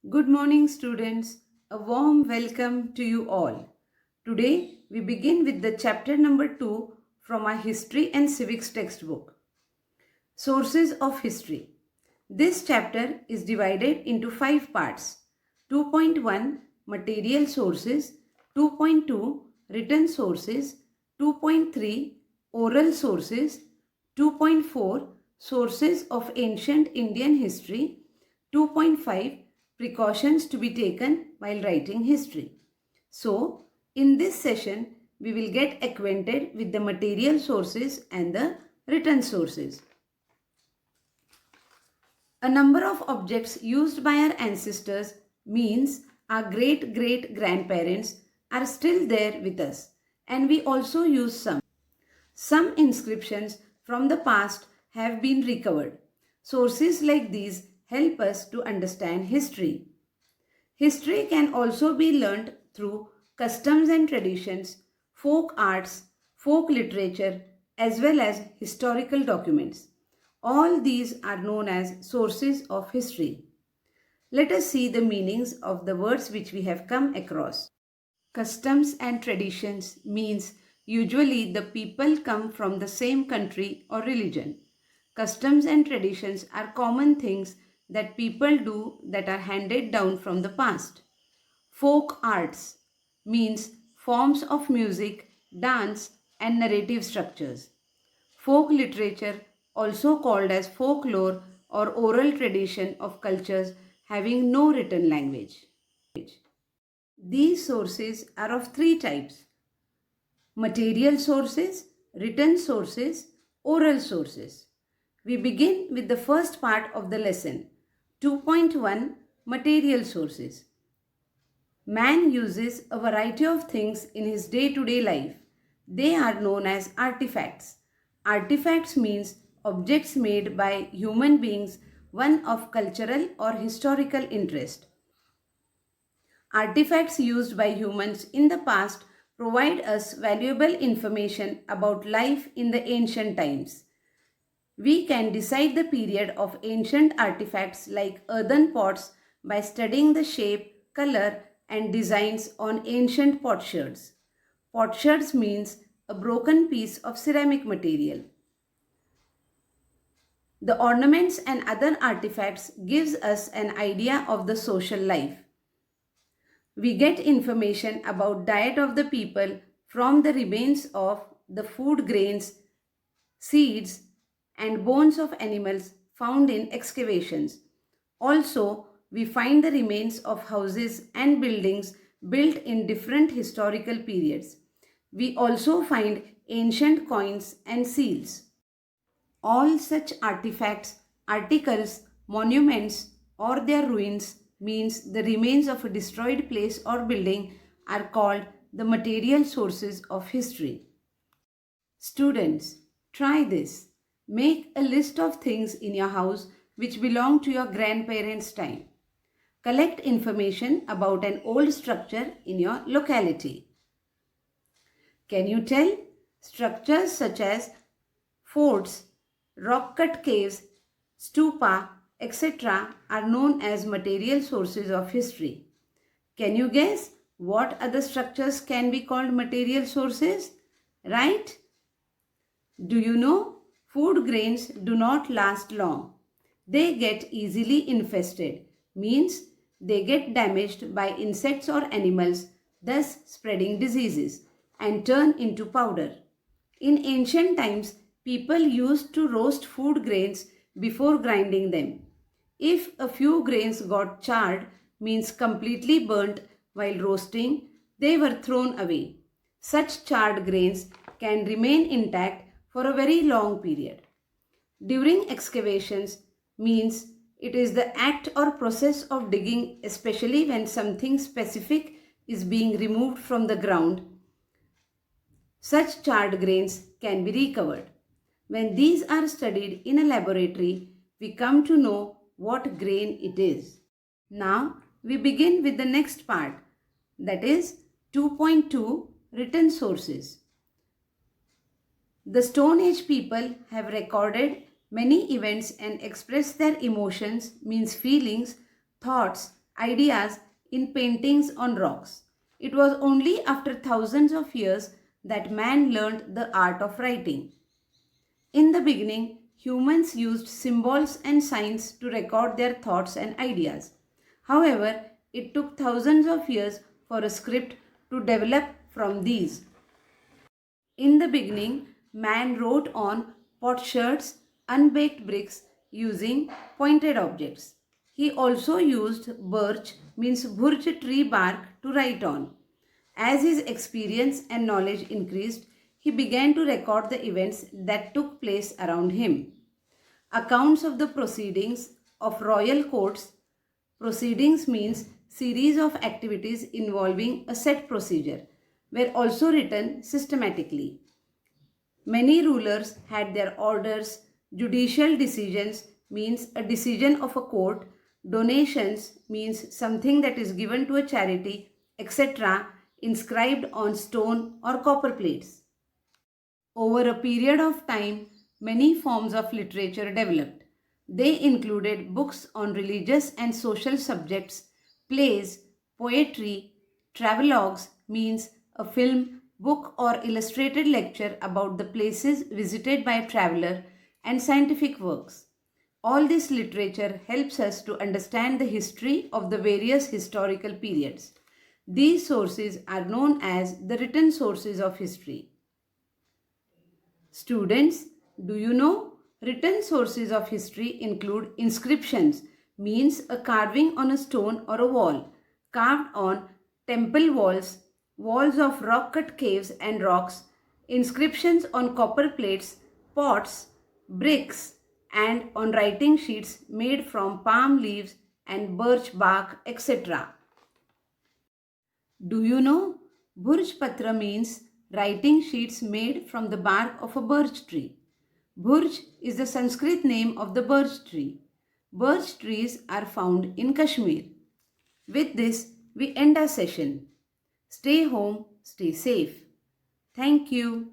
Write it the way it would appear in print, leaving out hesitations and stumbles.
Good morning, students. A warm welcome to you all. Today, we begin with the chapter number 2 from our History and Civics textbook. Sources of History. This chapter is divided into 5 parts. 2.1 Material Sources, 2.2 Written Sources, 2.3 Oral Sources, 2.4 Sources of Ancient Indian History, 2.5 Precautions to be taken while writing history. So, in this session, we will get acquainted with the material sources and the written sources. A number of objects used by our ancestors means our great great grandparents are still there with us, and we also use some. Some inscriptions from the past have been recovered. Sources like these help us to understand history. History can also be learnt through customs and traditions, folk arts, folk literature, as well as historical documents. All these are known as sources of history. Let us see the meanings of the words which we have come across. Customs and traditions means usually the people come from the same country or religion. Customs and traditions are common things that people do that are handed down from the past. Folk arts means forms of music, dance, and narrative structures. Folk literature, also called as folklore or oral tradition of cultures having no written language. These sources are of three types: material sources, written sources, oral sources. We begin with the first part of the lesson, 2.1 Material Sources. Man uses a variety of things in his day-to-day life. They are known as artifacts. Artifacts means objects made by human beings, one of cultural or historical interest. Artifacts used by humans in the past provide us valuable information about life in the ancient times. We can decide the period of ancient artifacts like earthen pots by studying the shape, color, and designs on ancient potsherds. Potsherds means a broken piece of ceramic material. The ornaments and other artifacts gives us an idea of the social life. We get information about diet of the people from the remains of the food grains, seeds, and bones of animals found in excavations. Also, we find the remains of houses and buildings built in different historical periods. We also find ancient coins and seals. All such artifacts, articles, monuments, or their ruins means the remains of a destroyed place or building are called the material sources of history. Students, try this. Make a list of things in your house which belong to your grandparents' time. Collect information about an old structure in your locality. Can you tell? Structures such as forts, rock-cut caves, stupa, etc. are known as material sources of history. Can you guess what other structures can be called material sources? Right? Do you know food grains do not last long? They get easily infested, means they get damaged by insects or animals, thus spreading diseases, and turn into powder. In ancient times, people used to roast food grains before grinding them. If a few grains got charred, means completely burnt while roasting, they were thrown away. Such charred grains can remain intact for a very long period. During excavations means it is the act or process of digging, especially when something specific is being removed from the ground. Such charred grains can be recovered. When these are studied in a laboratory, we come to know what grain it is. Now we begin with the next part, that is 2.2 Written Sources. The Stone Age people have recorded many events and expressed their emotions, means feelings, thoughts, ideas in paintings on rocks. It was only after thousands of years that man learned the art of writing. In the beginning, humans used symbols and signs to record their thoughts and ideas. However, it took thousands of years for a script to develop from these. In the beginning, man wrote on potsherds, unbaked bricks using pointed objects. He also used birch, means bhurj tree bark, to write on. As his experience and knowledge increased, he began to record the events that took place around him. Accounts of the proceedings of royal courts. Proceedings means series of activities involving a set procedure, were also written systematically. Many rulers had their orders. Judicial decisions means a decision of a court. Donations means something that is given to a charity, etc., inscribed on stone or copper plates. Over a period of time, many forms of literature developed. They included books on religious and social subjects, plays, poetry, travelogues means a film, book or illustrated lecture about the places visited by a traveler, and scientific works. All this literature helps us to understand the history of the various historical periods. These sources are known as the written sources of history. Students, do you know written sources of history include inscriptions, means a carving on a stone or a wall, carved on temple walls, walls of rock-cut caves and rocks, inscriptions on copper plates, pots, bricks, and on writing sheets made from palm leaves and birch bark, etc. Do you know Bhurj Patra means writing sheets made from the bark of a birch tree. Bhurj is the Sanskrit name of the birch tree. Birch trees are found in Kashmir. With this, we end our session. Stay home, stay safe. Thank you.